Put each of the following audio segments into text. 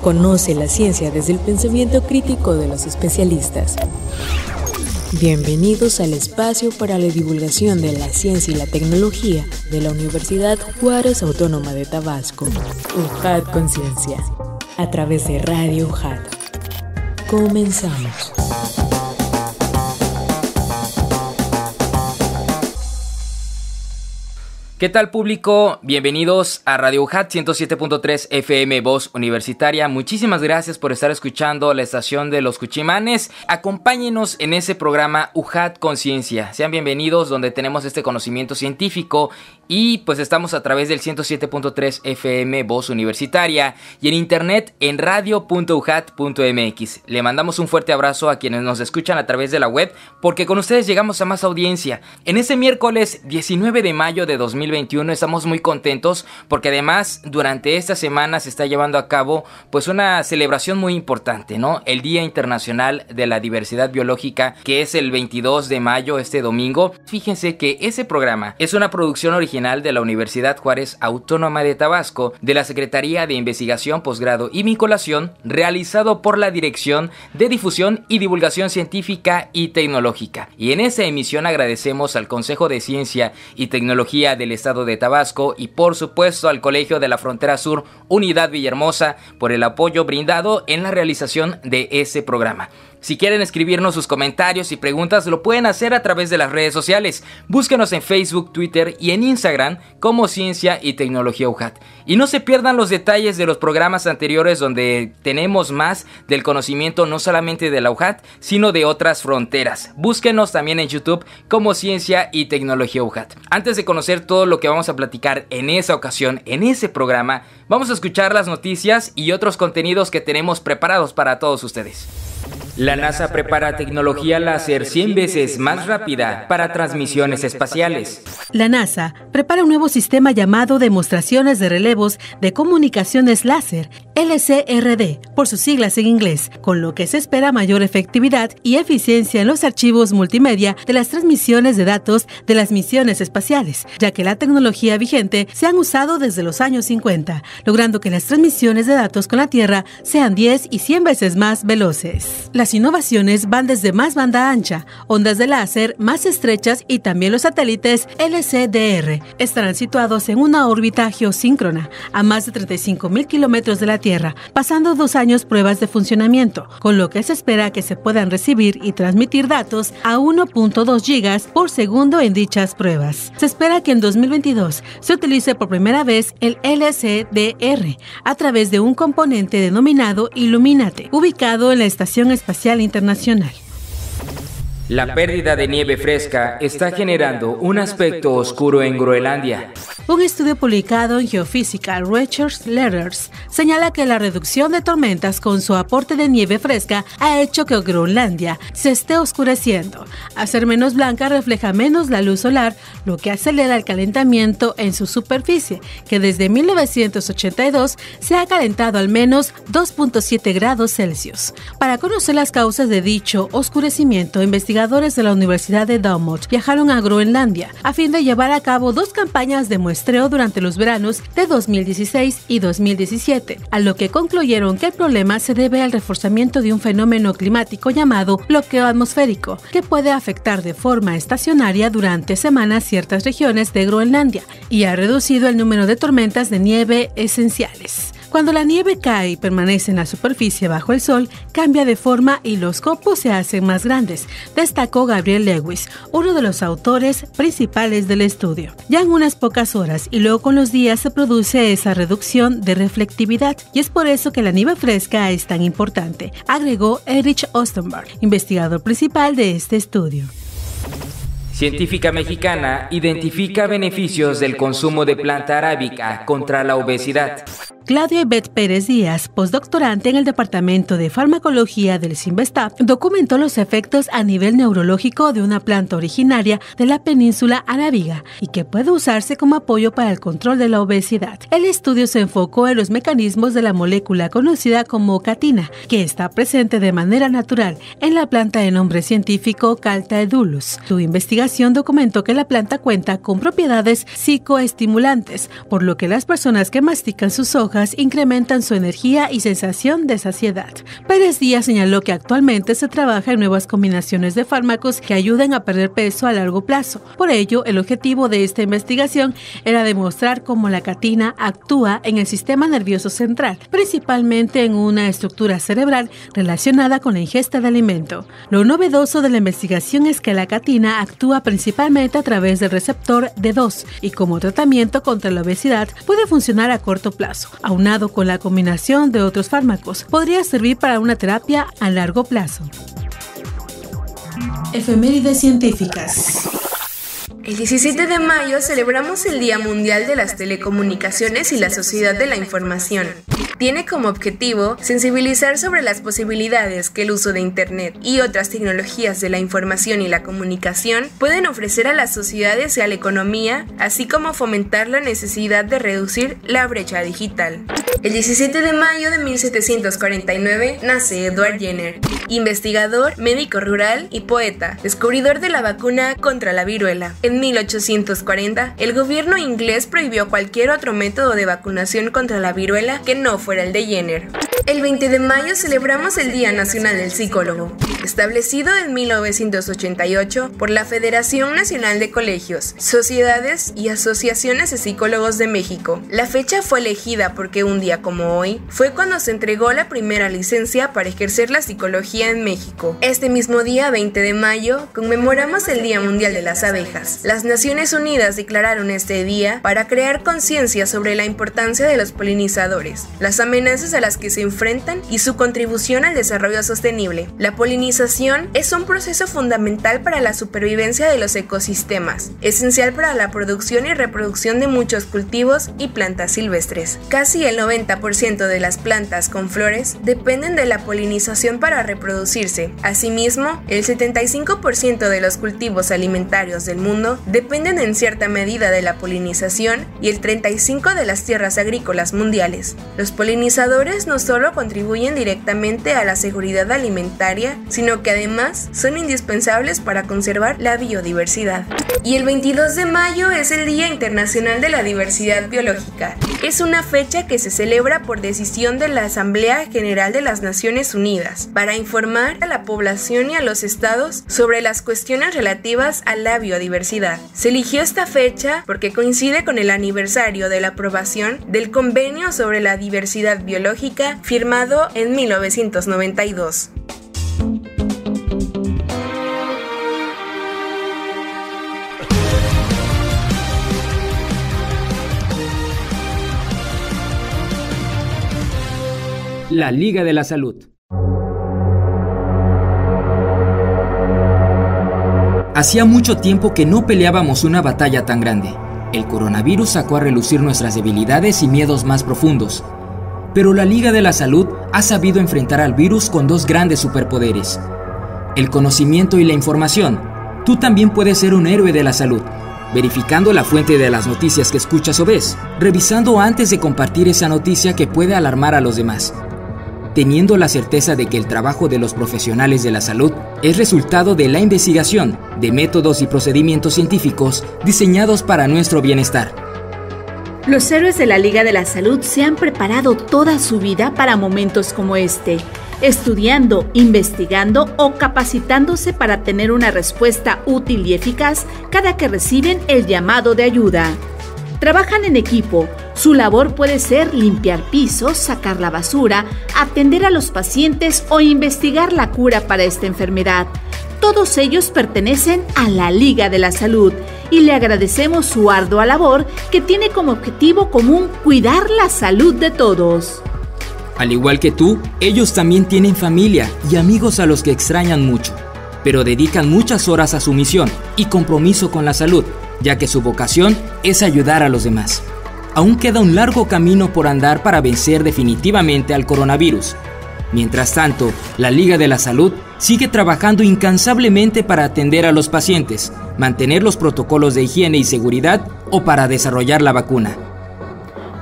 Conoce la ciencia desde el pensamiento crítico de los especialistas. Bienvenidos al espacio para la divulgación de la ciencia y la tecnología de la Universidad Juárez Autónoma de Tabasco. UJAT Conciencia, a través de Radio UJAT. Comenzamos. ¿Qué tal, público? Bienvenidos a Radio UJAT 107.3 FM Voz Universitaria. Muchísimas gracias por estar escuchando la estación de los Cuchimanes. Acompáñenos en ese programa UJAT Conciencia. Sean bienvenidos donde tenemos este conocimiento científico y pues estamos a través del 107.3 FM Voz Universitaria y en internet en radio.ujat.mx. Le mandamos un fuerte abrazo a quienes nos escuchan a través de la web porque con ustedes llegamos a más audiencia. En ese miércoles 19 de mayo de 2021 estamos muy contentos porque además durante esta semana se está llevando a cabo pues una celebración muy importante, ¿no? El Día Internacional de la Diversidad Biológica, que es el 22 de mayo, este domingo. Fíjense que ese programa es una producción original de la Universidad Juárez Autónoma de Tabasco, de la Secretaría de Investigación, Posgrado y Vinculación, realizado por la Dirección de Difusión y Divulgación Científica y Tecnológica. Y en esta emisión agradecemos al Consejo de Ciencia y Tecnología del Estado de Tabasco y por supuesto al Colegio de la Frontera Sur Unidad Villahermosa por el apoyo brindado en la realización de ese programa. Si quieren escribirnos sus comentarios y preguntas, lo pueden hacer a través de las redes sociales. Búsquenos en Facebook, Twitter y en Instagram como Ciencia y Tecnología UJAT. Y no se pierdan los detalles de los programas anteriores donde tenemos más del conocimiento no solamente de la UJAT, sino de otras fronteras. Búsquenos también en YouTube como Ciencia y Tecnología UJAT. Antes de conocer todo lo que vamos a platicar en esa ocasión, en ese programa, vamos a escuchar las noticias y otros contenidos que tenemos preparados para todos ustedes. La NASA prepara tecnología láser 100 veces más rápida para transmisiones espaciales. La NASA prepara un nuevo sistema llamado Demostraciones de Relevos de Comunicaciones Láser, LCRD, por sus siglas en inglés, con lo que se espera mayor efectividad y eficiencia en los archivos multimedia de las transmisiones de datos de las misiones espaciales, ya que la tecnología vigente se han usado desde los años 50, logrando que las transmisiones de datos con la Tierra sean 10 y 100 veces más veloces. Las innovaciones van desde más banda ancha, ondas de láser más estrechas y también los satélites LCDR estarán situados en una órbita geosíncrona a más de 35,000 kilómetros de la Tierra, pasando 2 años pruebas de funcionamiento, con lo que se espera que se puedan recibir y transmitir datos a 1.2 gigas por segundo en dichas pruebas. Se espera que en 2022 se utilice por primera vez el LCDR a través de un componente denominado Illuminate, ubicado en la Estación Espacial Internacional. La pérdida de nieve fresca está generando un aspecto oscuro en Groenlandia. Un estudio publicado en Geophysical Research Letters señala que la reducción de tormentas con su aporte de nieve fresca ha hecho que Groenlandia se esté oscureciendo. Al ser menos blanca refleja menos la luz solar, lo que acelera el calentamiento en su superficie, que desde 1982 se ha calentado al menos 2.7 grados Celsius. Para conocer las causas de dicho oscurecimiento, investigadores de la Universidad de Dartmouth viajaron a Groenlandia a fin de llevar a cabo 2 campañas de muestreo durante los veranos de 2016 y 2017, a lo que concluyeron que el problema se debe al reforzamiento de un fenómeno climático llamado bloqueo atmosférico, que puede afectar de forma estacionaria durante semanas ciertas regiones de Groenlandia y ha reducido el número de tormentas de nieve esenciales. Cuando la nieve cae y permanece en la superficie bajo el sol, cambia de forma y los copos se hacen más grandes, destacó Gabriel Lewis, uno de los autores principales del estudio. Ya en unas pocas horas y luego con los días se produce esa reducción de reflectividad y es por eso que la nieve fresca es tan importante, agregó Erich Ostenberg, investigador principal de este estudio. Científica mexicana identifica beneficios del consumo de planta arábica contra la obesidad. Claudia Ivette Pérez Díaz, postdoctorante en el Departamento de Farmacología del CIMBESTAB, documentó los efectos a nivel neurológico de una planta originaria de la península arábiga y que puede usarse como apoyo para el control de la obesidad. El estudio se enfocó en los mecanismos de la molécula conocida como catina, que está presente de manera natural en la planta de nombre científico Caltaedulus. Su investigación documentó que la planta cuenta con propiedades psicoestimulantes, por lo que las personas que mastican sus hojas hojas incrementan su energía y sensación de saciedad. Pérez Díaz señaló que actualmente se trabaja en nuevas combinaciones de fármacos que ayuden a perder peso a largo plazo. Por ello, el objetivo de esta investigación era demostrar cómo la catina actúa en el sistema nervioso central, principalmente en una estructura cerebral relacionada con la ingesta de alimento. Lo novedoso de la investigación es que la catina actúa principalmente a través del receptor D2 y como tratamiento contra la obesidad puede funcionar a corto plazo. Aunado con la combinación de otros fármacos, podría servir para una terapia a largo plazo. Efemérides científicas. El 17 de mayo celebramos el Día Mundial de las Telecomunicaciones y la Sociedad de la Información. Tiene como objetivo sensibilizar sobre las posibilidades que el uso de Internet y otras tecnologías de la información y la comunicación pueden ofrecer a las sociedades y a la economía, así como fomentar la necesidad de reducir la brecha digital. El 17 de mayo de 1749 nace Edward Jenner, investigador, médico rural y poeta, descubridor de la vacuna contra la viruela. En 1840, el gobierno inglés prohibió cualquier otro método de vacunación contra la viruela que no fuera el de Jenner. El 20 de mayo celebramos el Día Nacional del Psicólogo, establecido en 1988 por la Federación Nacional de Colegios, Sociedades y Asociaciones de Psicólogos de México. La fecha fue elegida porque un día como hoy fue cuando se entregó la primera licencia para ejercer la psicología en México. Este mismo día, 20 de mayo, conmemoramos el Día Mundial de las Abejas. Las Naciones Unidas declararon este día para crear conciencia sobre la importancia de los polinizadores, las amenazas a las que se enfrentan y su contribución al desarrollo sostenible. La polinización es un proceso fundamental para la supervivencia de los ecosistemas, esencial para la producción y reproducción de muchos cultivos y plantas silvestres. Casi el 90% de las plantas con flores dependen de la polinización para reproducirse. Asimismo, el 75% de los cultivos alimentarios del mundo dependen en cierta medida de la polinización y el 35% de las tierras agrícolas mundiales. Los polinizadores no solo contribuyen directamente a la seguridad alimentaria, sino que además son indispensables para conservar la biodiversidad. Y el 22 de mayo es el Día Internacional de la Diversidad Biológica. Es una fecha que se celebra por decisión de la Asamblea General de las Naciones Unidas para informar a la población y a los estados sobre las cuestiones relativas a la biodiversidad. Se eligió esta fecha porque coincide con el aniversario de la aprobación del Convenio sobre la Diversidad Biológica firmado en 1992. La Liga de la Salud. Hacía mucho tiempo que no peleábamos una batalla tan grande. El coronavirus sacó a relucir nuestras debilidades y miedos más profundos. Pero la Liga de la Salud ha sabido enfrentar al virus con dos grandes superpoderes: el conocimiento y la información. Tú también puedes ser un héroe de la salud, verificando la fuente de las noticias que escuchas o ves, revisando antes de compartir esa noticia que puede alarmar a los demás, teniendo la certeza de que el trabajo de los profesionales de la salud es resultado de la investigación de métodos y procedimientos científicos diseñados para nuestro bienestar. Los héroes de la Liga de la Salud se han preparado toda su vida para momentos como este, estudiando, investigando o capacitándose para tener una respuesta útil y eficaz cada que reciben el llamado de ayuda. Trabajan en equipo. Su labor puede ser limpiar pisos, sacar la basura, atender a los pacientes o investigar la cura para esta enfermedad. Todos ellos pertenecen a la Liga de la Salud y le agradecemos su ardua labor que tiene como objetivo común cuidar la salud de todos. Al igual que tú, ellos también tienen familia y amigos a los que extrañan mucho, pero dedican muchas horas a su misión y compromiso con la salud, ya que su vocación es ayudar a los demás. Aún queda un largo camino por andar para vencer definitivamente al coronavirus. Mientras tanto, la Liga de la Salud sigue trabajando incansablemente para atender a los pacientes, mantener los protocolos de higiene y seguridad o para desarrollar la vacuna.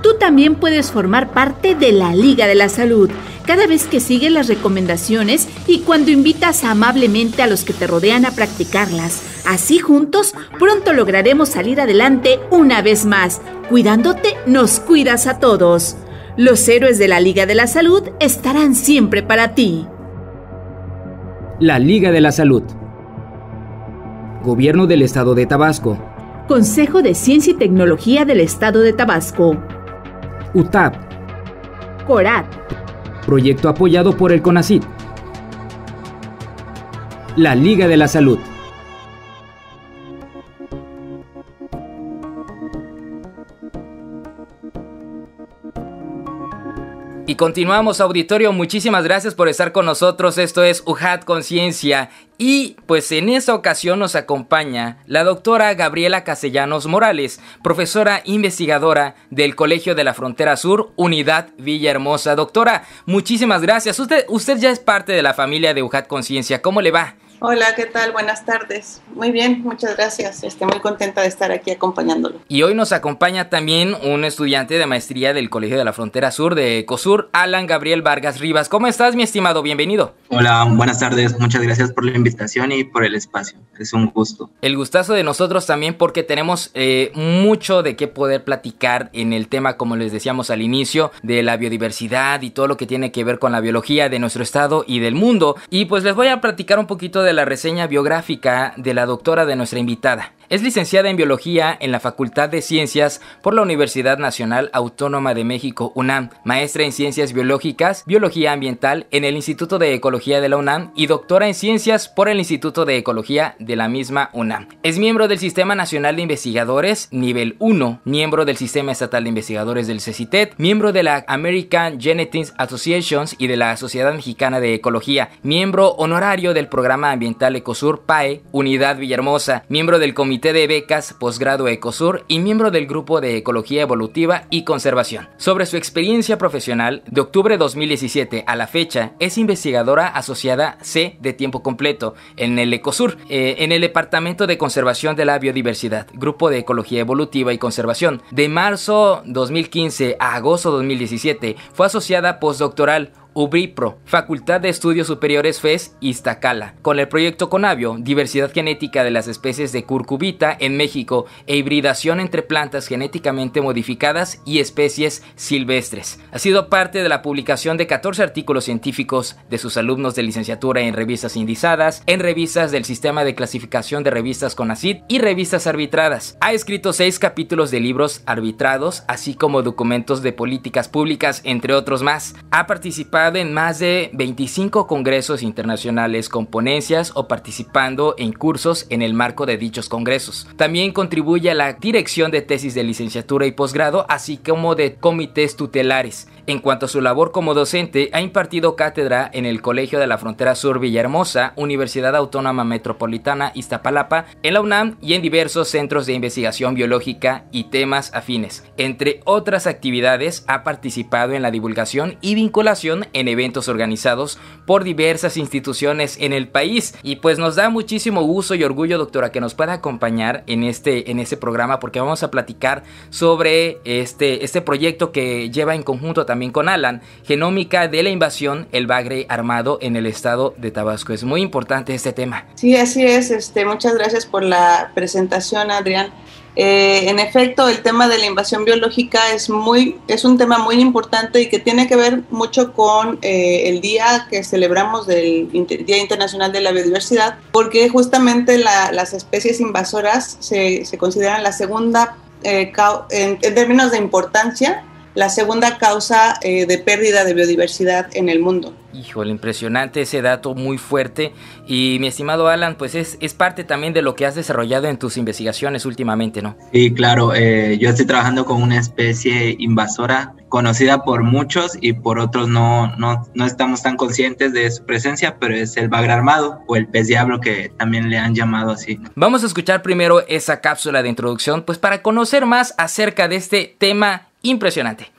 Tú también puedes formar parte de la Liga de la Salud cada vez que sigues las recomendaciones y cuando invitas amablemente a los que te rodean a practicarlas. Así juntos pronto lograremos salir adelante una vez más. Cuidándote, nos cuidas a todos. Los héroes de la Liga de la Salud estarán siempre para ti. La Liga de la Salud. Gobierno del Estado de Tabasco. Consejo de Ciencia y Tecnología del Estado de Tabasco. UTAP. CORAT. Proyecto apoyado por el CONACYT. La Liga de la Salud. Y continuamos, auditorio, muchísimas gracias por estar con nosotros. Esto es UJAT Conciencia. Y pues en esta ocasión nos acompaña la doctora Gabriela Castellanos Morales, profesora investigadora del Colegio de la Frontera Sur, Unidad Villahermosa. Doctora, muchísimas gracias. Usted ya es parte de la familia de UJAT Conciencia. ¿Cómo le va? Hola, ¿qué tal? Buenas tardes. Muy bien, muchas gracias. Muy contenta de estar aquí acompañándolo. Y hoy nos acompaña también un estudiante de maestría del Colegio de la Frontera Sur de ECOSUR, Alan Gabriel Vargas Rivas. ¿Cómo estás, mi estimado? Bienvenido. Hola, buenas tardes. Muchas gracias por la invitación y por el espacio. Es un gusto. El gustazo de nosotros también, porque tenemos mucho de qué poder platicar en el tema, como les decíamos al inicio, de la biodiversidad y todo lo que tiene que ver con la biología de nuestro estado y del mundo. Y pues les voy a platicar un poquito de la reseña biográfica de la doctora de nuestra invitada. Es licenciada en Biología en la Facultad de Ciencias por la Universidad Nacional Autónoma de México, UNAM, maestra en Ciencias Biológicas, Biología Ambiental en el Instituto de Ecología de la UNAM y doctora en Ciencias por el Instituto de Ecología de la misma UNAM. Es miembro del Sistema Nacional de Investigadores Nivel 1, miembro del Sistema Estatal de Investigadores del CECITET, miembro de la American Genetics Association y de la Sociedad Mexicana de Ecología, miembro honorario del Programa Ambiental ECOSUR PAE, Unidad Villahermosa, miembro del Comité de Becas Posgrado ECOSUR y miembro del Grupo de Ecología Evolutiva y Conservación. Sobre su experiencia profesional, de octubre de 2017 a la fecha, es investigadora asociada C de tiempo completo en el ECOSUR, en el Departamento de Conservación de la Biodiversidad, Grupo de Ecología Evolutiva y Conservación. De marzo 2015 a agosto 2017 fue asociada postdoctoral UBRIPRO, Facultad de Estudios Superiores FES Iztacala, con el proyecto Conavio, Diversidad Genética de las Especies de Curcubita en México e hibridación entre plantas genéticamente modificadas y especies silvestres. Ha sido parte de la publicación de 14 artículos científicos de sus alumnos de licenciatura en revistas indizadas, en revistas del Sistema de Clasificación de Revistas CONACYT y revistas arbitradas. Ha escrito 6 capítulos de libros arbitrados, así como documentos de políticas públicas, entre otros más. Ha participado en más de 25 congresos internacionales con ponencias o participando en cursos en el marco de dichos congresos. También contribuye a la dirección de tesis de licenciatura y posgrado, así como de comités tutelares. En cuanto a su labor como docente, ha impartido cátedra en el Colegio de la Frontera Sur Villahermosa, Universidad Autónoma Metropolitana Iztapalapa, en la UNAM y en diversos centros de investigación biológica y temas afines. Entre otras actividades, ha participado en la divulgación y vinculación en eventos organizados por diversas instituciones en el país. Y pues nos da muchísimo gusto y orgullo, doctora, que nos pueda acompañar en este programa, porque vamos a platicar sobre este proyecto que lleva en conjunto también con Alan, Genómica de la Invasión, el bagre armado en el estado de Tabasco. Es muy importante este tema. Sí, así es. Muchas gracias por la presentación, Adrián. En efecto, el tema de la invasión biológica es un tema muy importante y que tiene que ver mucho con el día que celebramos del Día Internacional de la Biodiversidad, porque justamente las especies invasoras se consideran la segunda, en términos de importancia, la segunda causa de pérdida de biodiversidad en el mundo. Híjole, impresionante ese dato, muy fuerte. Y mi estimado Alan, pues es parte también de lo que has desarrollado en tus investigaciones últimamente, ¿no? Sí, claro. Yo estoy trabajando con una especie invasora conocida por muchos y por otros no estamos tan conscientes de su presencia, pero es el bagre armado o el pez diablo, que también le han llamado así. Vamos a escuchar primero esa cápsula de introducción, pues para conocer más acerca de este tema impresionante.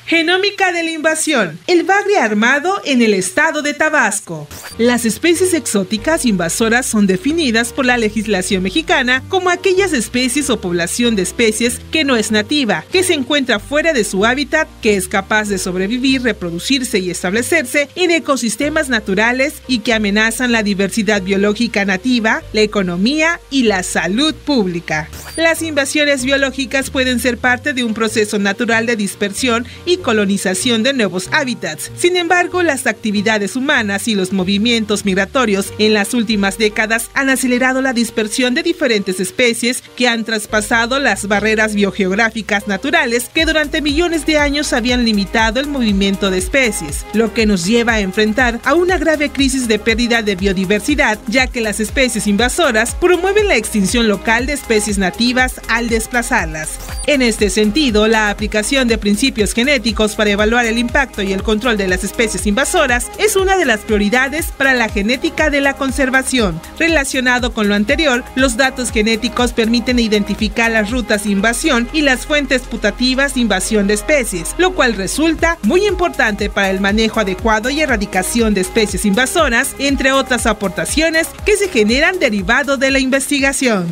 Genómica de la invasión, el bagre armado en el estado de Tabasco. Las especies exóticas invasoras son definidas por la legislación mexicana como aquellas especies o población de especies que no es nativa, que se encuentra fuera de su hábitat, que es capaz de sobrevivir, reproducirse y establecerse en ecosistemas naturales y que amenazan la diversidad biológica nativa, la economía y la salud pública. Las invasiones biológicas pueden ser parte de un proceso natural de dispersión y colonización de nuevos hábitats. Sin embargo, las actividades humanas y los movimientos migratorios en las últimas décadas han acelerado la dispersión de diferentes especies que han traspasado las barreras biogeográficas naturales que durante millones de años habían limitado el movimiento de especies, lo que nos lleva a enfrentar a una grave crisis de pérdida de biodiversidad, ya que las especies invasoras promueven la extinción local de especies nativas al desplazarlas. En este sentido, la aplicación de principios genéticos para evaluar el impacto y el control de las especies invasoras es una de las prioridades para la genética de la conservación. Relacionado con lo anterior, los datos genéticos permiten identificar las rutas de invasión y las fuentes putativas de invasión de especies, lo cual resulta muy importante para el manejo adecuado y erradicación de especies invasoras, entre otras aportaciones que se generan derivado de la investigación.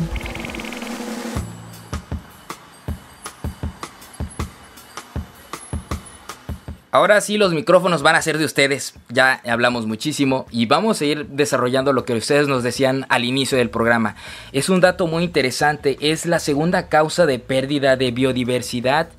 Ahora sí, los micrófonos van a ser de ustedes. Ya hablamos muchísimo y vamos a ir desarrollando lo que ustedes nos decían al inicio del programa. Es un dato muy interesante. Es la segunda causa de pérdida de biodiversidad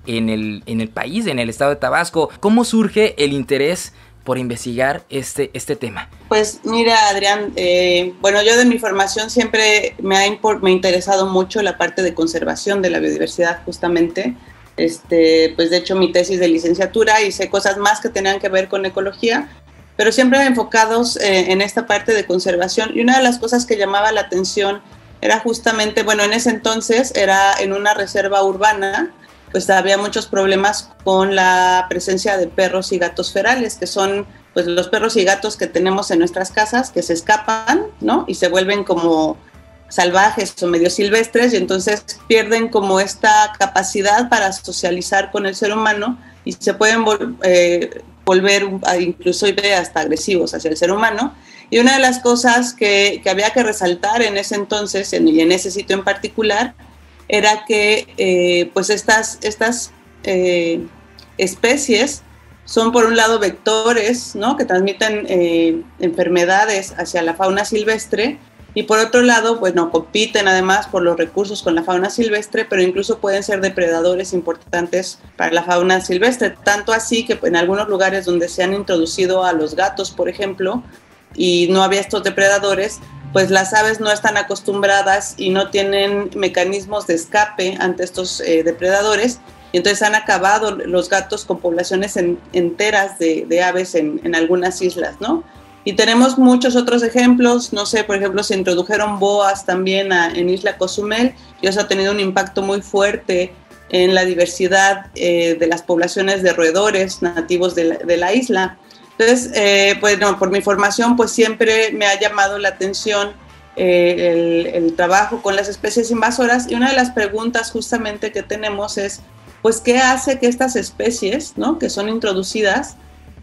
en el país, en el estado de Tabasco. ¿Cómo surge el interés por investigar este tema? Pues mira, Adrián, yo de mi formación siempre me ha interesado mucho la parte de conservación de la biodiversidad, justamente. Pues de hecho mi tesis de licenciatura hice cosas más que tenían que ver con ecología, pero siempre enfocados en esta parte de conservación. Y una de las cosas que llamaba la atención era justamente, en ese entonces era en una reserva urbana, pues había muchos problemas con la presencia de perros y gatos ferales, que son pues los perros y gatos que tenemos en nuestras casas, que se escapan, ¿no? Y se vuelven como salvajes o medio silvestres, y entonces pierden como esta capacidad para socializar con el ser humano y se pueden volver incluso hasta agresivos hacia el ser humano. Y una de las cosas que había que resaltar en ese entonces, y en ese sitio en particular, era que pues estas especies son por un lado vectores, ¿no?, que transmiten enfermedades hacia la fauna silvestre, y por otro lado, compiten además por los recursos con la fauna silvestre, pero incluso pueden ser depredadores importantes para la fauna silvestre. Tanto así que en algunos lugares donde se han introducido a los gatos, por ejemplo, y no había estos depredadores, pues las aves no están acostumbradas y no tienen mecanismos de escape ante estos depredadores, y entonces han acabado los gatos con poblaciones enteras de aves en algunas islas, ¿no? Y tenemos muchos otros ejemplos, no sé, por ejemplo, se introdujeron boas también en Isla Cozumel, y eso ha tenido un impacto muy fuerte en la diversidad de las poblaciones de roedores nativos de la isla. Entonces, por mi formación, pues siempre me ha llamado la atención el trabajo con las especies invasoras, y una de las preguntas justamente que tenemos es, pues, ¿qué hace que estas especies, ¿no?, que son introducidas,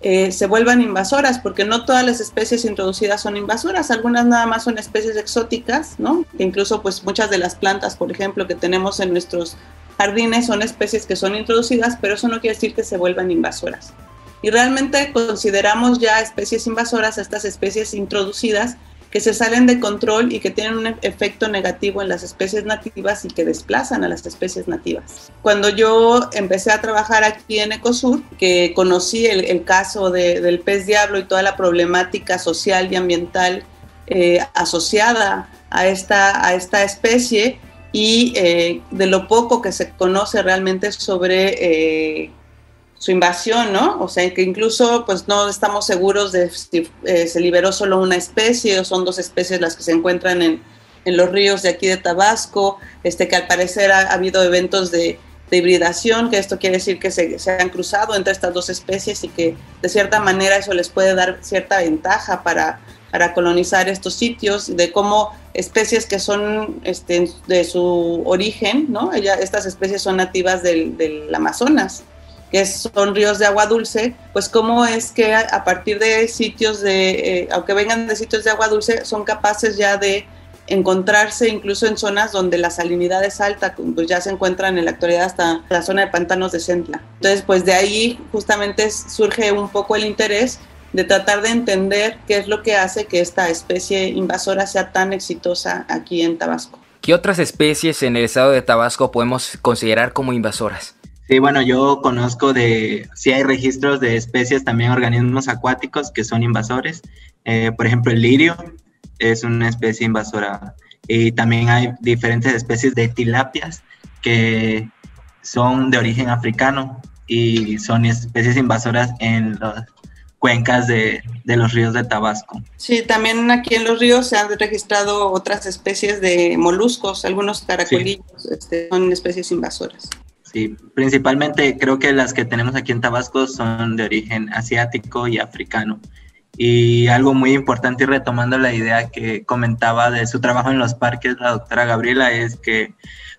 se vuelvan invasoras? Porque no todas las especies introducidas son invasoras, algunas nada más son especies exóticas, ¿no? Que incluso pues muchas de las plantas, por ejemplo, que tenemos en nuestros jardines son especies que son introducidas, pero eso no quiere decir que se vuelvan invasoras. Y realmente consideramos ya especies invasoras a estas especies introducidas que se salen de control y que tienen un efecto negativo en las especies nativas y que desplazan a las especies nativas. Cuando yo empecé a trabajar aquí en Ecosur, que conocí el caso del pez diablo y toda la problemática social y ambiental asociada a esta especie, y de lo poco que se conoce realmente sobre su invasión, ¿no? O sea, que incluso pues no estamos seguros de si se liberó solo una especie o son dos especies las que se encuentran en los ríos de aquí de Tabasco, que al parecer ha habido eventos de hibridación, que esto quiere decir que se han cruzado entre estas dos especies y que de cierta manera eso les puede dar cierta ventaja para colonizar estos sitios, de cómo especies que son de su origen, ¿no? Estas especies son nativas del Amazonas. que son ríos de agua dulce, pues cómo es que a partir de sitios aunque vengan de sitios de agua dulce, son capaces ya de encontrarse incluso en zonas donde la salinidad es alta, pues ya se encuentran en la actualidad hasta la zona de pantanos de Centla. Entonces, pues de ahí justamente surge un poco el interés de tratar de entender qué es lo que hace que esta especie invasora sea tan exitosa aquí en Tabasco. ¿Qué otras especies en el estado de Tabasco podemos considerar como invasoras? Sí, bueno, yo conozco sí hay registros de especies, también organismos acuáticos que son invasores. Por ejemplo, el lirio es una especie invasora. Y también hay diferentes especies de tilapias que son de origen africano y son especies invasoras en las cuencas de los ríos de Tabasco. Sí, también aquí en los ríos se han registrado otras especies de moluscos, algunos caracolillos, sí. Son especies invasoras. Sí, principalmente creo que las que tenemos aquí en Tabasco son de origen asiático y africano. Y algo muy importante, y retomando la idea que comentaba de su trabajo en los parques, la doctora Gabriela, es que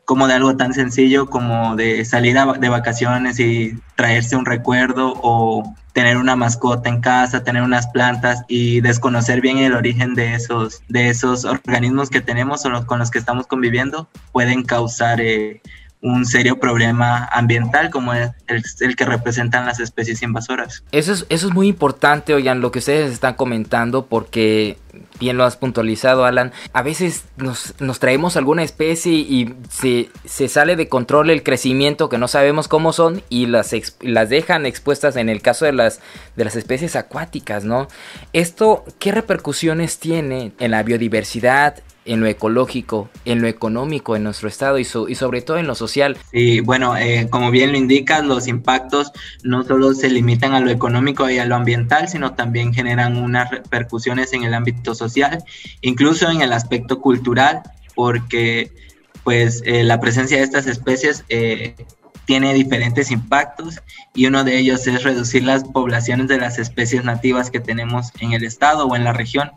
como de algo tan sencillo como de salir de vacaciones y traerse un recuerdo o tener una mascota en casa, tener unas plantas y desconocer bien el origen de esos organismos que tenemos o con los que estamos conviviendo, pueden causar un serio problema ambiental como es el que representan las especies invasoras. Eso es muy importante, oigan, lo que ustedes están comentando, porque bien lo has puntualizado, Alan. A veces nos traemos alguna especie y se sale de control el crecimiento, que no sabemos cómo son, y las dejan expuestas en el caso de las especies acuáticas, ¿no? ¿Esto qué repercusiones tiene en la biodiversidad, en lo ecológico, en lo económico en nuestro estado y sobre todo en lo social? Sí, bueno, como bien lo indicas, los impactos no solo se limitan a lo económico y a lo ambiental, sino también generan unas repercusiones en el ámbito social, incluso en el aspecto cultural, porque pues la presencia de estas especies tiene diferentes impactos y uno de ellos es reducir las poblaciones de las especies nativas que tenemos en el estado o en la región,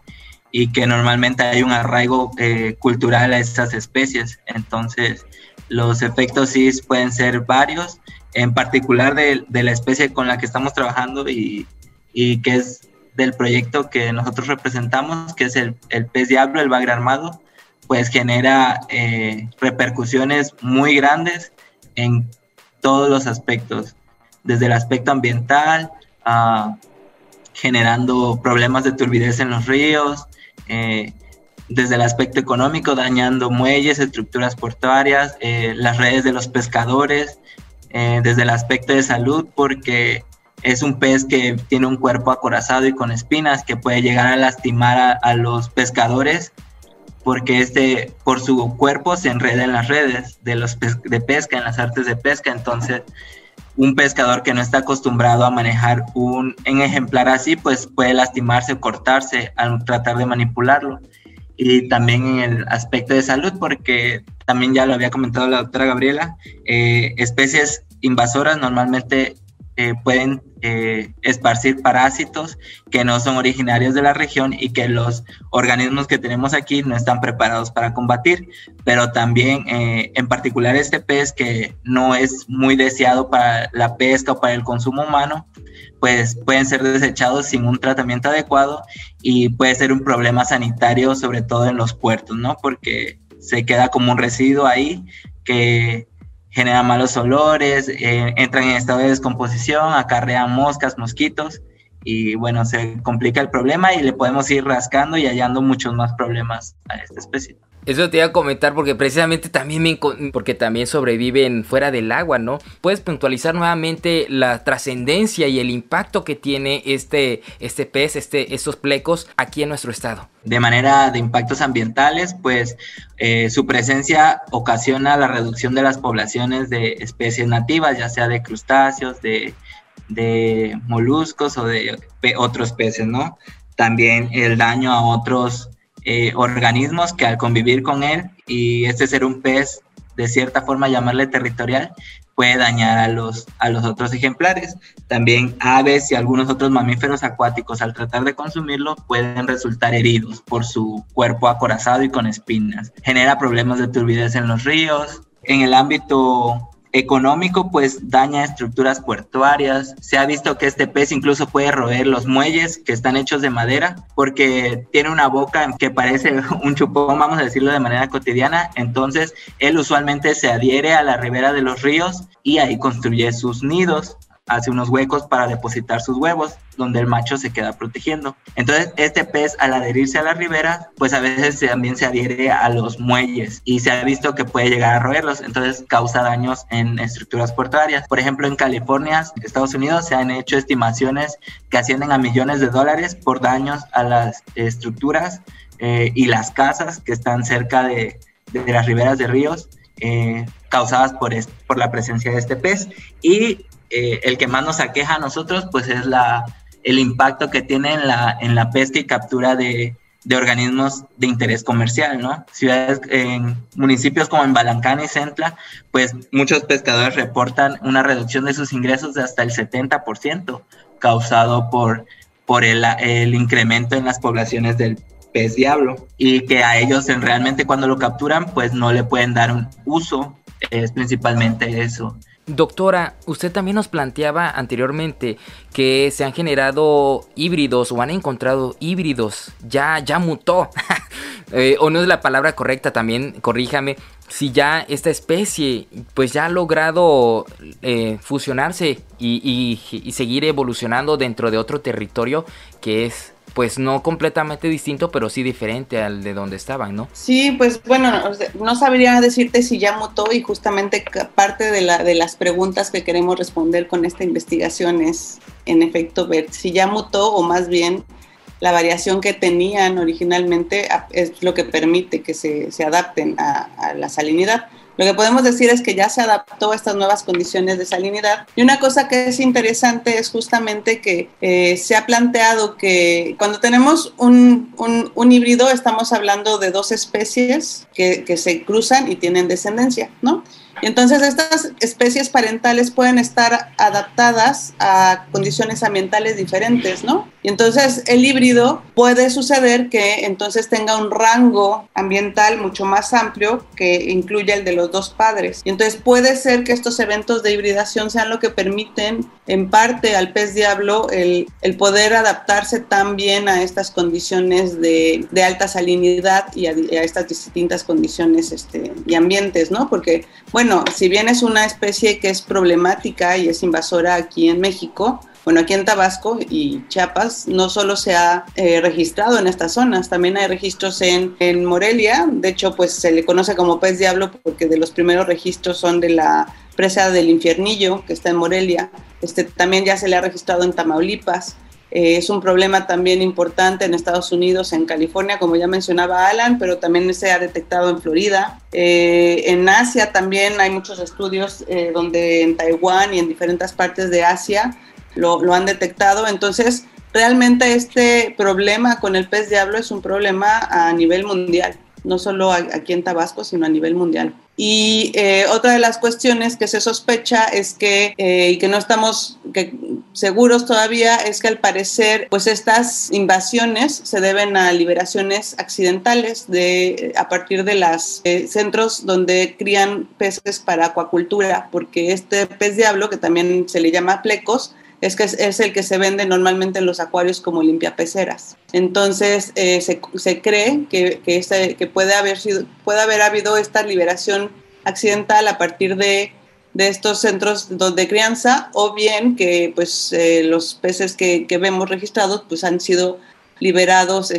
y que normalmente hay un arraigo cultural a estas especies. Entonces, los efectos sí pueden ser varios, en particular de la especie con la que estamos trabajando y que es del proyecto que nosotros representamos, que es el pez diablo, el bagre armado, pues genera repercusiones muy grandes en todos los aspectos, desde el aspecto ambiental, generando problemas de turbidez en los ríos, desde el aspecto económico, dañando muelles, estructuras portuarias, las redes de los pescadores, desde el aspecto de salud, porque es un pez que tiene un cuerpo acorazado y con espinas que puede llegar a lastimar a los pescadores, porque por su cuerpo se enreda en las redes de pesca, en las artes de pesca. Entonces un pescador que no está acostumbrado a manejar un ejemplar así, pues puede lastimarse o cortarse al tratar de manipularlo. Y también en el aspecto de salud, porque también ya lo había comentado la doctora Gabriela, especies invasoras normalmente pueden esparcir parásitos que no son originarios de la región y que los organismos que tenemos aquí no están preparados para combatir, pero también en particular este pez que no es muy deseado para la pesca o para el consumo humano, pues pueden ser desechados sin un tratamiento adecuado y puede ser un problema sanitario, sobre todo en los puertos, ¿no? Porque se queda como un residuo ahí que genera malos olores, entran en estado de descomposición, acarrean moscas, mosquitos, y bueno, se complica el problema y le podemos ir rascando y hallando muchos más problemas a esta especie. Eso te iba a comentar porque precisamente porque también sobreviven fuera del agua, ¿no? ¿Puedes puntualizar nuevamente la trascendencia y el impacto que tiene este pez, estos plecos aquí en nuestro estado? De manera de impactos ambientales, pues su presencia ocasiona la reducción de las poblaciones de especies nativas, ya sea de crustáceos, de moluscos o de otros peces, ¿no? También el daño a otros organismos que al convivir con él y ser un pez, de cierta forma llamarle territorial, puede dañar a los otros ejemplares. También aves y algunos otros mamíferos acuáticos al tratar de consumirlo pueden resultar heridos por su cuerpo acorazado y con espinas. Genera problemas de turbidez en los ríos. En el ámbito económico, pues daña estructuras portuarias. Se ha visto que este pez incluso puede roer los muelles que están hechos de madera, porque tiene una boca que parece un chupón, vamos a decirlo de manera cotidiana. Entonces él usualmente se adhiere a la ribera de los ríos y ahí construye sus nidos, hace unos huecos para depositar sus huevos, donde el macho se queda protegiendo. Entonces, este pez, al adherirse a la ribera, pues a veces también se adhiere a los muelles y se ha visto que puede llegar a roerlos, entonces causa daños en estructuras portuarias. Por ejemplo, en California, Estados Unidos, se han hecho estimaciones que ascienden a millones de dólares por daños a las estructuras y las casas que están cerca de las riberas de ríos, causadas por la presencia de este pez. Y el que más nos aqueja a nosotros, pues es el impacto que tiene en la pesca y captura de organismos de interés comercial, ¿no? Ciudades, en municipios como en Balancán y Centla, pues muchos pescadores reportan una reducción de sus ingresos de hasta el 70%, causado por el incremento en las poblaciones del pez diablo, y que a ellos realmente cuando lo capturan, pues no le pueden dar un uso, es principalmente eso. Doctora, usted también nos planteaba anteriormente que se han generado híbridos o han encontrado híbridos, ya mutó, o no es la palabra correcta, también corríjame, si ya esta especie pues ya ha logrado fusionarse y seguir evolucionando dentro de otro territorio que es pues no completamente distinto, pero sí diferente al de donde estaban, ¿no? Sí, pues bueno, no sabría decirte si ya mutó, y justamente parte de las preguntas que queremos responder con esta investigación es, en efecto, ver si ya mutó o más bien la variación que tenían originalmente es lo que permite que se adapten a la salinidad. Lo que podemos decir es que ya se adaptó a estas nuevas condiciones de salinidad. Y una cosa que es interesante es justamente que se ha planteado que cuando tenemos un híbrido estamos hablando de dos especies que se cruzan y tienen descendencia, ¿no? Y entonces estas especies parentales pueden estar adaptadas a condiciones ambientales diferentes, ¿no? Y entonces el híbrido puede suceder que entonces tenga un rango ambiental mucho más amplio que incluya el de los dos padres. Y entonces puede ser que estos eventos de hibridación sean lo que permiten en parte al pez diablo el poder adaptarse tan bien a estas condiciones de alta salinidad y a estas distintas condiciones y ambientes, ¿no? Porque, bueno, si bien es una especie que es problemática y es invasora aquí en México, bueno, aquí en Tabasco y Chiapas no solo se ha registrado en estas zonas, también hay registros en Morelia. De hecho, pues se le conoce como pez diablo porque de los primeros registros son de la presa del Infiernillo, que está en Morelia. También ya se le ha registrado en Tamaulipas. Es un problema también importante en Estados Unidos, en California, como ya mencionaba Alan, pero también se ha detectado en Florida. En Asia también hay muchos estudios donde en Taiwán y en diferentes partes de Asia lo han detectado. Entonces, realmente este problema con el pez diablo es un problema a nivel mundial, no solo aquí en Tabasco, sino a nivel mundial. Y otra de las cuestiones que se sospecha es que, y que no estamos seguros todavía, es que al parecer pues estas invasiones se deben a liberaciones accidentales a partir de los centros donde crían peces para acuacultura, porque este pez diablo, que también se le llama plecos, es el que se vende normalmente en los acuarios como limpiapeceras. Entonces se cree que puede haber habido esta liberación accidental a partir de estos centros de crianza, o bien que pues los peces que vemos registrados pues han sido liberados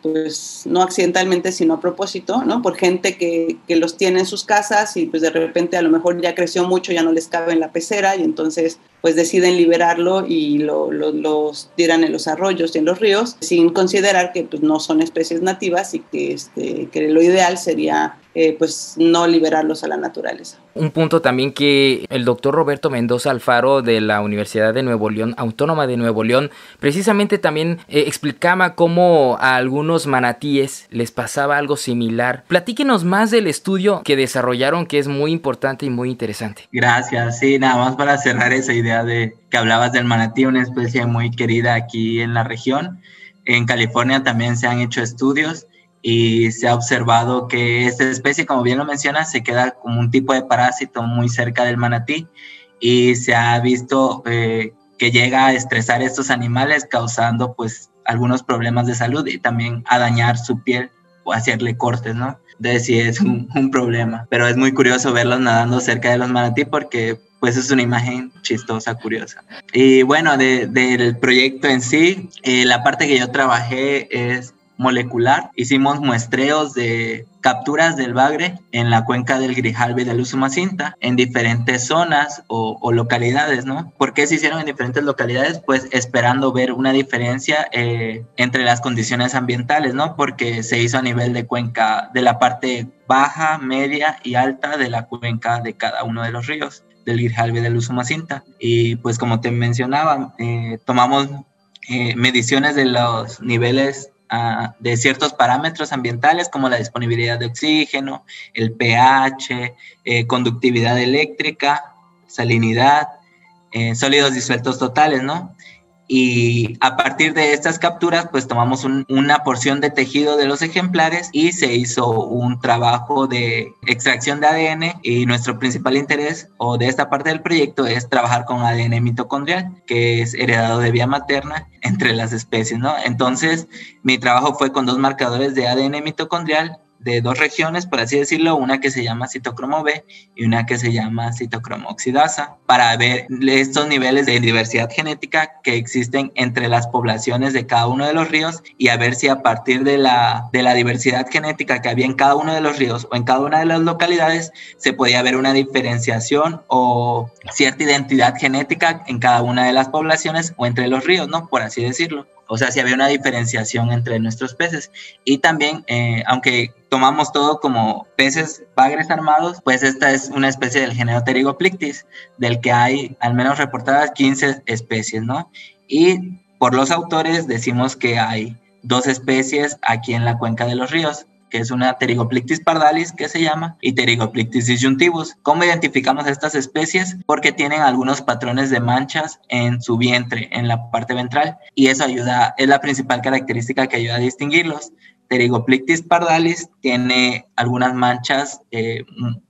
pues no accidentalmente sino a propósito, ¿no? Por gente que los tiene en sus casas y pues de repente a lo mejor ya creció mucho, ya no les cabe en la pecera y entonces pues deciden liberarlo y los tiran en los arroyos y en los ríos sin considerar que pues no son especies nativas y que lo ideal sería pues no liberarlos a la naturaleza. Un punto también que el doctor Roberto Mendoza Alfaro de la Universidad de Nuevo León, Autónoma de Nuevo León, precisamente también explicaba cómo a algunos manatíes les pasaba algo similar. Platíquenos más del estudio que desarrollaron, que es muy importante y muy interesante. Gracias, sí, nada más para cerrar esa idea de que hablabas del manatí, una especie muy querida aquí en la región. En California también se han hecho estudios y se ha observado que esta especie, como bien lo menciona, se queda como un tipo de parásito muy cerca del manatí y se ha visto que llega a estresar a estos animales causando pues algunos problemas de salud y también a dañar su piel o hacerle cortes, ¿no? Entonces sí es un problema, pero es muy curioso verlos nadando cerca de los manatí porque pues es una imagen chistosa, curiosa. Y bueno, del proyecto en sí, la parte que yo trabajé es molecular. Hicimos muestreos de capturas del bagre en la cuenca del Grijalva y del Usumacinta en diferentes zonas o localidades, ¿no? ¿Por qué se hicieron en diferentes localidades? Pues esperando ver una diferencia entre las condiciones ambientales, ¿no? Porque se hizo a nivel de cuenca, de la parte baja, media y alta de la cuenca de cada uno de los ríos, del Grijalva y del Usumacinta. Y pues como te mencionaba, tomamos mediciones de los niveles de ciertos parámetros ambientales como la disponibilidad de oxígeno, el pH, conductividad eléctrica, salinidad, sólidos disueltos totales, ¿no? Y a partir de estas capturas, pues tomamos una porción de tejido de los ejemplares y se hizo un trabajo de extracción de ADN, y nuestro principal interés o de esta parte del proyecto es trabajar con ADN mitocondrial, que es heredado de vía materna entre las especies, ¿no? Entonces, mi trabajo fue con 2 marcadores de ADN mitocondrial de 2 regiones, por así decirlo, una que se llama citocromo B y una que se llama citocromo oxidasa, para ver estos niveles de diversidad genética que existen entre las poblaciones de cada uno de los ríos y a ver si a partir de la diversidad genética que había en cada uno de los ríos o en cada una de las localidades se podía ver una diferenciación o cierta identidad genética en cada una de las poblaciones o entre los ríos, ¿no? Por así decirlo. O sea, si había una diferenciación entre nuestros peces. Y también, aunque tomamos todo como peces bagres armados, pues esta es una especie del género Pterygoplictis, del que hay al menos reportadas 15 especies, ¿no? Y por los autores decimos que hay 2 especies aquí en la cuenca de los ríos, que es una Pterygoplictis pardalis, que se llama, y Pterygoplictis disjunctivus. ¿Cómo identificamos estas especies? Porque tienen algunos patrones de manchas en su vientre, en la parte ventral, y eso ayuda, es la principal característica que ayuda a distinguirlos. Pterygoplictis pardalis tiene algunas manchas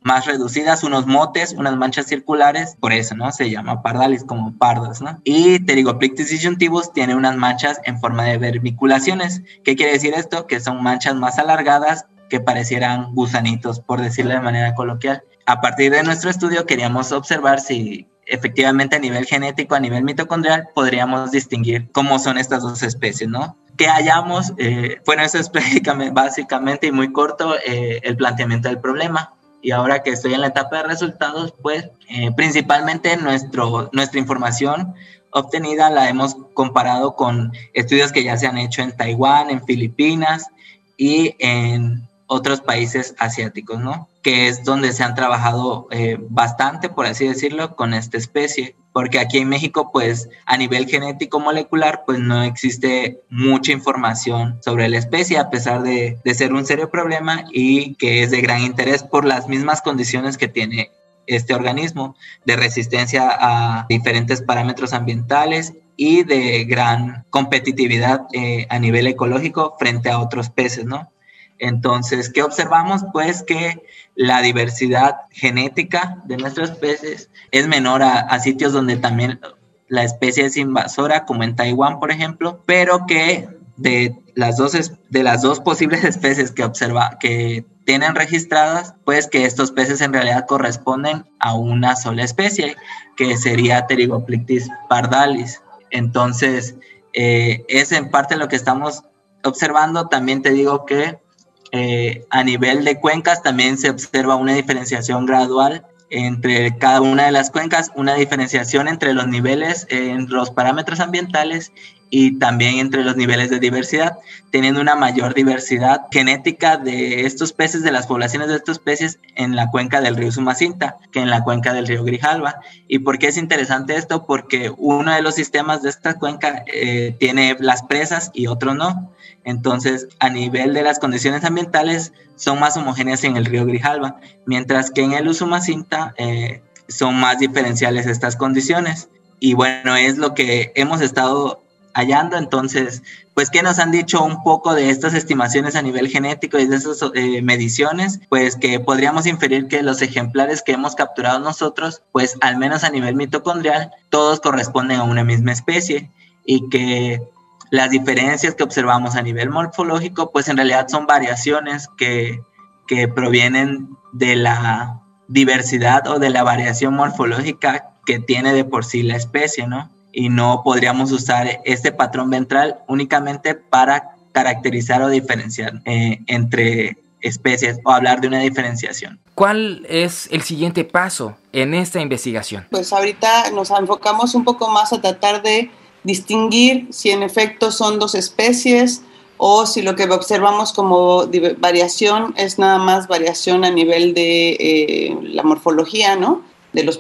más reducidas, unos motes, unas manchas circulares, por eso, ¿no? Se llama pardalis, como pardas, ¿no? Y Pterygoplictis disjunctivus tiene unas manchas en forma de vermiculaciones. ¿Qué quiere decir esto? Que son manchas más alargadas que parecieran gusanitos, por decirlo de manera coloquial. A partir de nuestro estudio queríamos observar si efectivamente a nivel genético, a nivel mitocondrial, podríamos distinguir cómo son estas 2 especies, ¿no? Que hallamos, bueno, eso es básicamente y muy corto el planteamiento del problema. Y ahora que estoy en la etapa de resultados, pues principalmente nuestra información obtenida la hemos comparado con estudios que ya se han hecho en Taiwán, en Filipinas y en otros países asiáticos, ¿no? Que es donde se han trabajado bastante, por así decirlo, con esta especie. Porque aquí en México, pues, a nivel genético molecular, pues no existe mucha información sobre la especie, a pesar de ser un serio problema y que es de gran interés por las mismas condiciones que tiene este organismo, de resistencia a diferentes parámetros ambientales y de gran competitividad a nivel ecológico frente a otros peces, ¿no? Entonces, ¿qué observamos? Pues que la diversidad genética de nuestros peces es menor a sitios donde también la especie es invasora, como en Taiwán, por ejemplo, pero que de las dos posibles especies que tienen registradas, pues que estos peces en realidad corresponden a una sola especie, que sería Pterygoplictis pardalis. Entonces, es en parte lo que estamos observando. También te digo que a nivel de cuencas también se observa una diferenciación gradual entre cada una de las cuencas, una diferenciación entre los niveles en los parámetros ambientales y también entre los niveles de diversidad, teniendo una mayor diversidad genética de estos peces, de las poblaciones de estos peces en la cuenca del río Usumacinta que en la cuenca del río Grijalva. ¿Y por qué es interesante esto? Porque uno de los sistemas de esta cuenca tiene las presas y otro no. Entonces, a nivel de las condiciones ambientales, son más homogéneas en el río Grijalva, mientras que en el Usumacinta son más diferenciales estas condiciones. Y bueno, es lo que hemos estado hallando. Entonces, pues, ¿qué nos han dicho un poco de estas estimaciones a nivel genético y de esas mediciones? Pues que podríamos inferir que los ejemplares que hemos capturado nosotros, pues al menos a nivel mitocondrial, todos corresponden a una misma especie, y que las diferencias que observamos a nivel morfológico, pues en realidad son variaciones que provienen de la diversidad o de la variación morfológica que tiene de por sí la especie, ¿no? Y no podríamos usar este patrón ventral únicamente para caracterizar o diferenciar entre especies o hablar de una diferenciación. ¿Cuál es el siguiente paso en esta investigación? Pues ahorita nos enfocamos un poco más a tratar de distinguir si en efecto son dos especies o si lo que observamos como variación es nada más variación a nivel de la morfología, ¿no? De los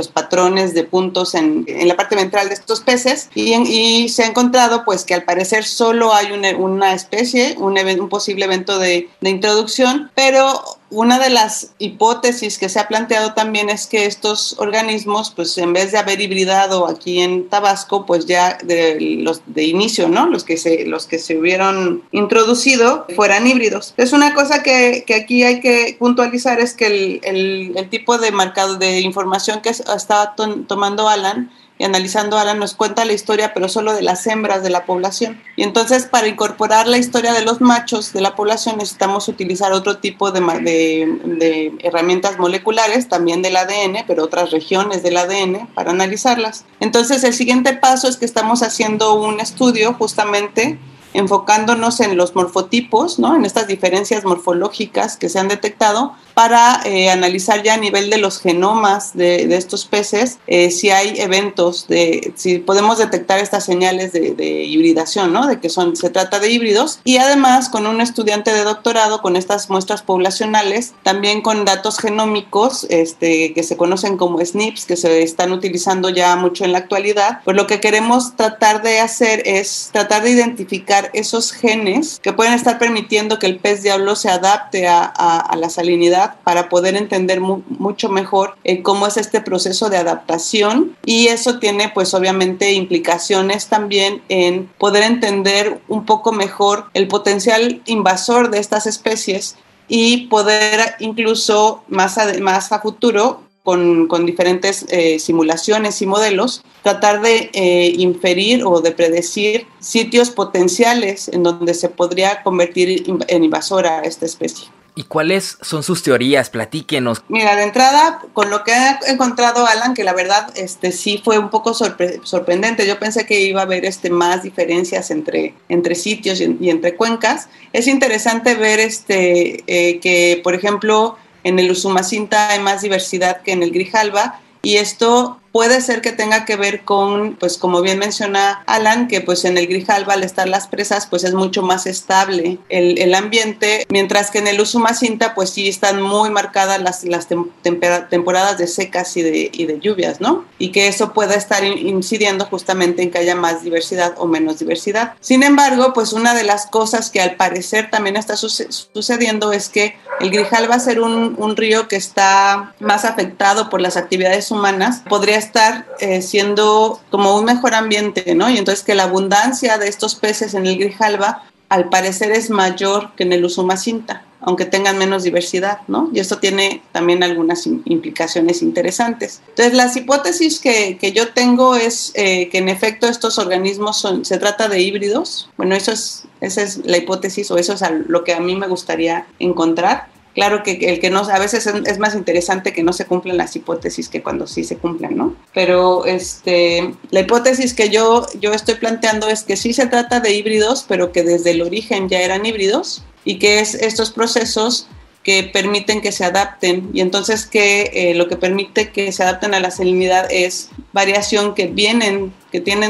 patrones de puntos en la parte ventral de estos peces, y se ha encontrado pues que al parecer solo hay una especie, un posible evento de introducción, pero una de las hipótesis que se ha planteado también es que estos organismos, pues en vez de haber hibridado aquí en Tabasco, pues ya de inicio, ¿no? Los que se hubieran introducido fueran híbridos. Es una cosa que aquí hay que puntualizar, es que el tipo de marcado de información que estaba tomando Alan y analizando Alan nos cuenta la historia, pero solo de las hembras de la población. Y entonces, para incorporar la historia de los machos de la población, necesitamos utilizar otro tipo de herramientas moleculares, también del ADN, pero otras regiones del ADN, para analizarlas. Entonces, el siguiente paso es que estamos haciendo un estudio justamente enfocándonos en los morfotipos, ¿no? En estas diferencias morfológicas que se han detectado, para analizar ya a nivel de los genomas de estos peces si hay eventos, si podemos detectar estas señales de hibridación, ¿no? De que se trata de híbridos, y además con un estudiante de doctorado con estas muestras poblacionales, también con datos genómicos que se conocen como SNPs, que se están utilizando ya mucho en la actualidad. Pues lo que queremos tratar de hacer es tratar de identificar esos genes que pueden estar permitiendo que el pez diablo se adapte a la salinidad, para poder entender mucho mejor cómo es este proceso de adaptación, y eso tiene pues obviamente implicaciones también en poder entender un poco mejor el potencial invasor de estas especies y poder incluso más a futuro con diferentes simulaciones y modelos, tratar de inferir o de predecir sitios potenciales en donde se podría convertir en invasora esta especie. ¿Y cuáles son sus teorías? Platíquenos. Mira, de entrada, con lo que ha encontrado Alan, que la verdad sí fue un poco sorprendente. Yo pensé que iba a haber más diferencias entre sitios y entre cuencas. Es interesante ver que, por ejemplo, en el Usumacinta hay más diversidad que en el Grijalba, y esto puede ser que tenga que ver con, pues como bien menciona Alan, que pues en el Grijalba, al estar las presas, pues es mucho más estable el ambiente, mientras que en el Usumacinta pues sí están muy marcadas las temporadas de secas y de lluvias, ¿no? Y que eso pueda estar incidiendo justamente en que haya más diversidad o menos diversidad. Sin embargo, pues una de las cosas que al parecer también está sucediendo es que el Grijalba, ser un río que está más afectado por las actividades humanas, podría estar siendo como un mejor ambiente, ¿no? Y entonces que la abundancia de estos peces en el Grijalba al parecer es mayor que en el Usumacinta, aunque tengan menos diversidad, ¿no? Y esto tiene también algunas implicaciones interesantes. Entonces, las hipótesis que yo tengo es que en efecto estos organismos se trata de híbridos. Bueno, esa es la hipótesis, o eso es lo que a mí me gustaría encontrar. Claro que el que no, a veces es más interesante que no se cumplan las hipótesis que cuando sí se cumplan, ¿no? Pero la hipótesis que yo estoy planteando es que sí se trata de híbridos, pero que desde el origen ya eran híbridos, y que es estos procesos que permiten que se adapten, y entonces que lo que permite que se adapten a la salinidad es variación que tienen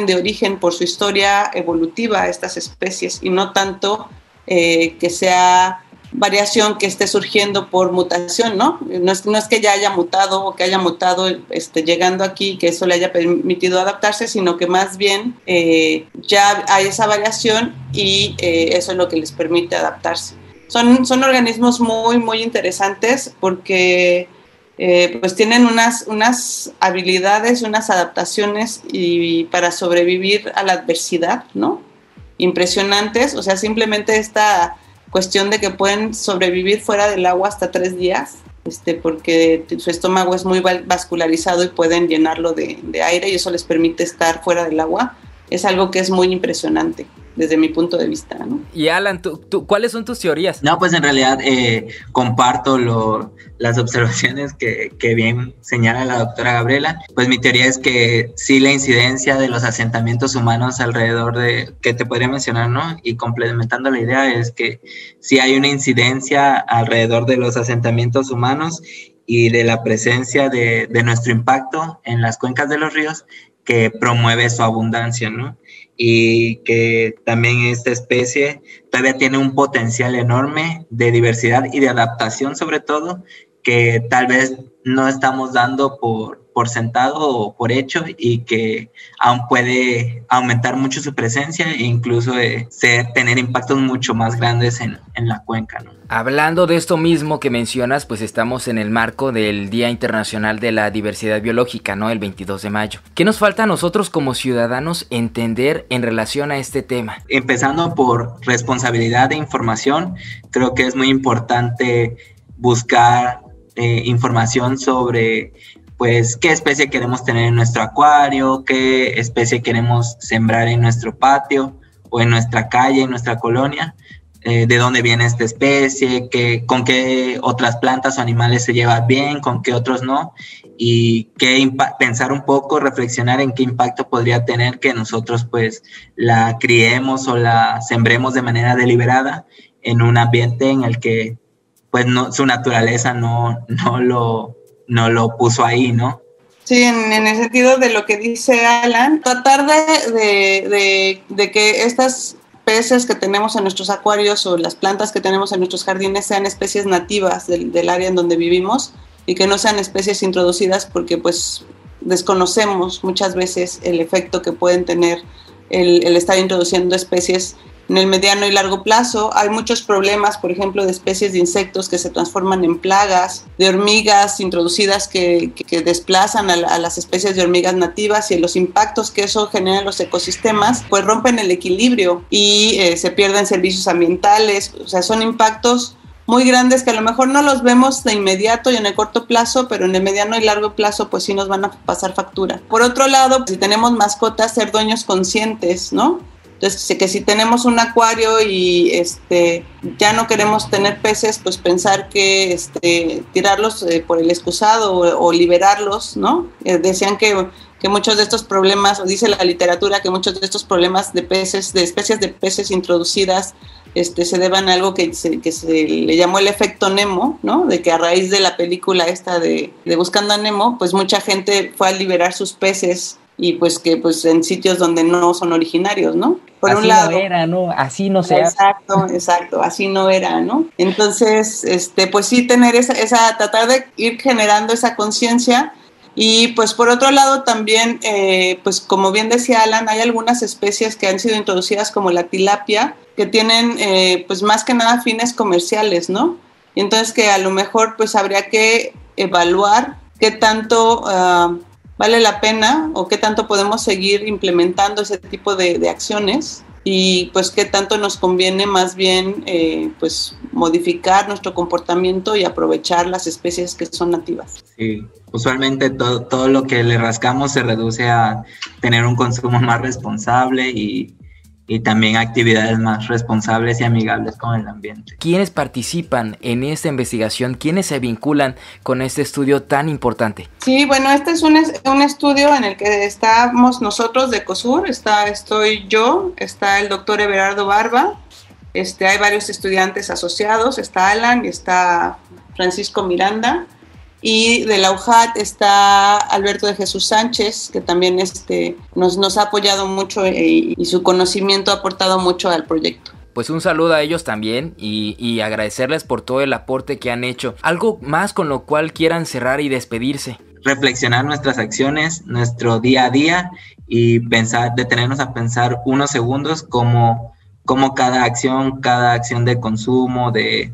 de origen por su historia evolutiva estas especies, y no tanto que sea variación que esté surgiendo por mutación, ¿no? No es que ya haya mutado o que haya mutado llegando aquí, que eso le haya permitido adaptarse, sino que más bien ya hay esa variación y eso es lo que les permite adaptarse. Son organismos muy, muy interesantes porque pues tienen unas habilidades, unas adaptaciones y para sobrevivir a la adversidad, ¿no? Impresionantes, o sea, simplemente esta cuestión de que pueden sobrevivir fuera del agua hasta 3 días, porque su estómago es muy vascularizado y pueden llenarlo de aire y eso les permite estar fuera del agua. Es algo que es muy impresionante desde mi punto de vista, ¿no? Y Alan, ¿cuáles son tus teorías? No, pues en realidad comparto las observaciones que bien señala la doctora Gabriela. Pues mi teoría es que sí, la incidencia de los asentamientos humanos alrededor que te podría mencionar, ¿no? Y complementando la idea es que sí hay una incidencia alrededor de los asentamientos humanos y de la presencia de nuestro impacto en las cuencas de los ríos que promueve su abundancia, ¿no? Y que también esta especie todavía tiene un potencial enorme de diversidad y de adaptación, sobre todo, que tal vez no estamos dando por sentado o por hecho, y que aún puede aumentar mucho su presencia e incluso tener impactos mucho más grandes en la cuenca, ¿no? Hablando de esto mismo que mencionas, pues estamos en el marco del Día Internacional de la Diversidad Biológica, ¿no? El 22 de mayo. ¿Qué nos falta a nosotros como ciudadanos entender en relación a este tema? Empezando por responsabilidad de información, creo que es muy importante buscar información sobre, pues, qué especie queremos tener en nuestro acuario, qué especie queremos sembrar en nuestro patio o en nuestra calle, en nuestra colonia, de dónde viene esta especie, con qué otras plantas o animales se lleva bien, con qué otros no, y pensar un poco, reflexionar en qué impacto podría tener que nosotros pues la criemos o la sembremos de manera deliberada en un ambiente en el que pues su naturaleza no lo puso ahí, ¿no? Sí, en el sentido de lo que dice Alan, tratar de que estas peces que tenemos en nuestros acuarios o las plantas que tenemos en nuestros jardines sean especies nativas del área en donde vivimos y que no sean especies introducidas, porque pues desconocemos muchas veces el efecto que pueden tener el estar introduciendo especies en el mediano y largo plazo. Hay muchos problemas, por ejemplo, de especies de insectos que se transforman en plagas, de hormigas introducidas que desplazan a las especies de hormigas nativas, y los impactos que eso genera en los ecosistemas, pues rompen el equilibrio y se pierden servicios ambientales. O sea, son impactos muy grandes que a lo mejor no los vemos de inmediato y en el corto plazo, pero en el mediano y largo plazo pues sí nos van a pasar factura. Por otro lado, si tenemos mascotas, ser dueños conscientes, ¿no? Entonces, que si tenemos un acuario y ya no queremos tener peces, pues pensar que tirarlos por el excusado o liberarlos, ¿no? Decían que muchos de estos problemas, o dice la literatura, que muchos de estos problemas de especies de peces introducidas se deban a algo que se le llamó el efecto Nemo, ¿no? De que a raíz de la película esta de Buscando a Nemo, pues mucha gente fue a liberar sus peces y pues que pues en sitios donde no son originarios, ¿no? Por así un lado. No era, ¿no? Así no se hace. Exacto, así no era, ¿no? Entonces, pues sí tener tratar de ir generando esa conciencia. Y pues por otro lado también, pues como bien decía Alan, hay algunas especies que han sido introducidas como la tilapia, que tienen pues más que nada fines comerciales, ¿no? Y entonces que a lo mejor pues habría que evaluar qué tanto vale la pena o qué tanto podemos seguir implementando ese tipo de acciones, y pues qué tanto nos conviene más bien pues modificar nuestro comportamiento y aprovechar las especies que son nativas. Sí, usualmente todo lo que le rascamos se reduce a tener un consumo más responsable y también actividades más responsables y amigables con el ambiente. ¿Quiénes participan en esta investigación? ¿Quiénes se vinculan con este estudio tan importante? Sí, bueno, este es un estudio en el que estamos nosotros de COSUR, estoy yo, está el doctor Everardo Barba, hay varios estudiantes asociados, está Alan y está Francisco Miranda, y de la UJAT está Alberto de Jesús Sánchez, que también nos ha apoyado mucho y su conocimiento ha aportado mucho al proyecto. Pues un saludo a ellos también y agradecerles por todo el aporte que han hecho. ¿Algo más con lo cual quieran cerrar y despedirse? Reflexionar nuestras acciones, nuestro día a día, y detenernos a pensar unos segundos cómo cada acción de consumo, de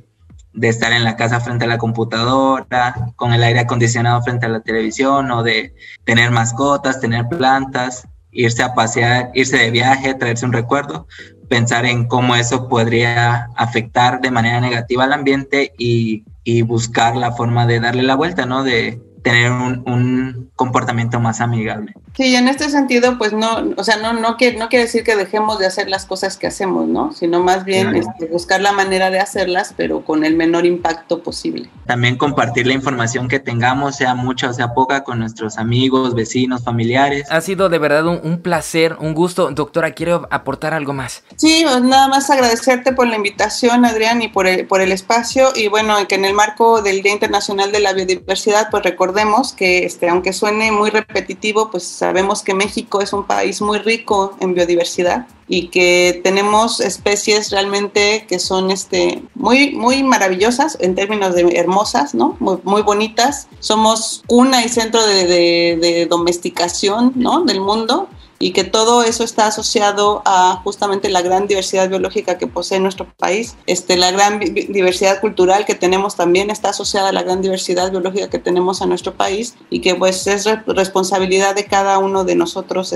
de estar en la casa frente a la computadora, con el aire acondicionado frente a la televisión, o de tener mascotas, tener plantas, irse a pasear, irse de viaje, traerse un recuerdo, pensar en cómo eso podría afectar de manera negativa al ambiente y buscar la forma de darle la vuelta, ¿no? De tener un comportamiento más amigable. Sí, en este sentido, pues no quiere decir que dejemos de hacer las cosas que hacemos, ¿no? Sino más bien buscar la manera de hacerlas, pero con el menor impacto posible. También compartir la información que tengamos, sea mucha o sea poca, con nuestros amigos, vecinos, familiares. Ha sido de verdad un placer, un gusto. Doctora, ¿quiero aportar algo más? Sí, pues nada más agradecerte por la invitación, Adrián, y por el espacio, y bueno, que en el marco del Día Internacional de la Biodiversidad, pues recordemos que aunque suene muy repetitivo, pues sabemos que México es un país muy rico en biodiversidad y que tenemos especies realmente que son muy, muy maravillosas en términos de hermosas, ¿no? Muy, muy bonitas. Somos cuna y centro de domesticación, ¿no? Del mundo, y que todo eso está asociado a justamente la gran diversidad biológica que posee nuestro país. La gran diversidad cultural que tenemos también está asociada a la gran diversidad biológica que tenemos en nuestro país, y que pues es responsabilidad de cada uno de nosotros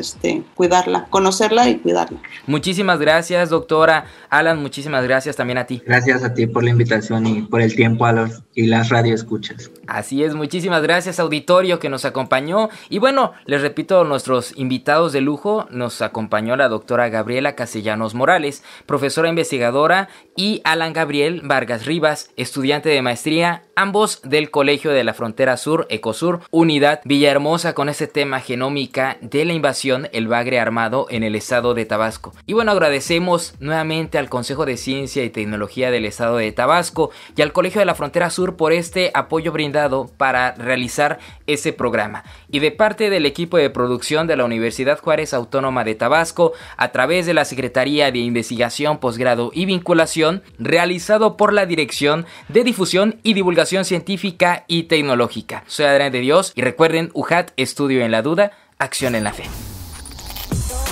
cuidarla, conocerla y cuidarla. Muchísimas gracias, doctora. Alan, muchísimas gracias también a ti. Gracias a ti por la invitación y por el tiempo y las radioescuchas. Así es, muchísimas gracias, auditorio, que nos acompañó. Y bueno, les repito, nuestros invitados de lujo, nos acompañó la doctora Gabriela Castellanos Morales, profesora investigadora, y Alan Gabriel Vargas Rivas, estudiante de maestría, ambos del Colegio de la Frontera Sur, Ecosur, Unidad Villahermosa, con este tema genómica de la invasión, el bagre armado en el estado de Tabasco. Y bueno, agradecemos nuevamente al Consejo de Ciencia y Tecnología del estado de Tabasco y al Colegio de la Frontera Sur por este apoyo brindado para realizar ese programa. Y de parte del equipo de producción de la Universidad Juárez Autónoma de Tabasco, a través de la Secretaría de Investigación, Posgrado y Vinculación, realizado por la Dirección de Difusión y Divulgación Científica y Tecnológica. Soy Adrián de Dios y recuerden, UJAT, estudio en la duda, acción en la fe.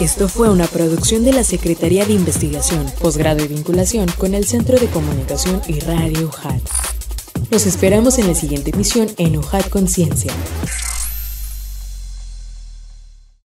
Esto fue una producción de la Secretaría de Investigación, Posgrado y Vinculación con el Centro de Comunicación y Radio UJAT. Los esperamos en la siguiente emisión en UJAT Conciencia.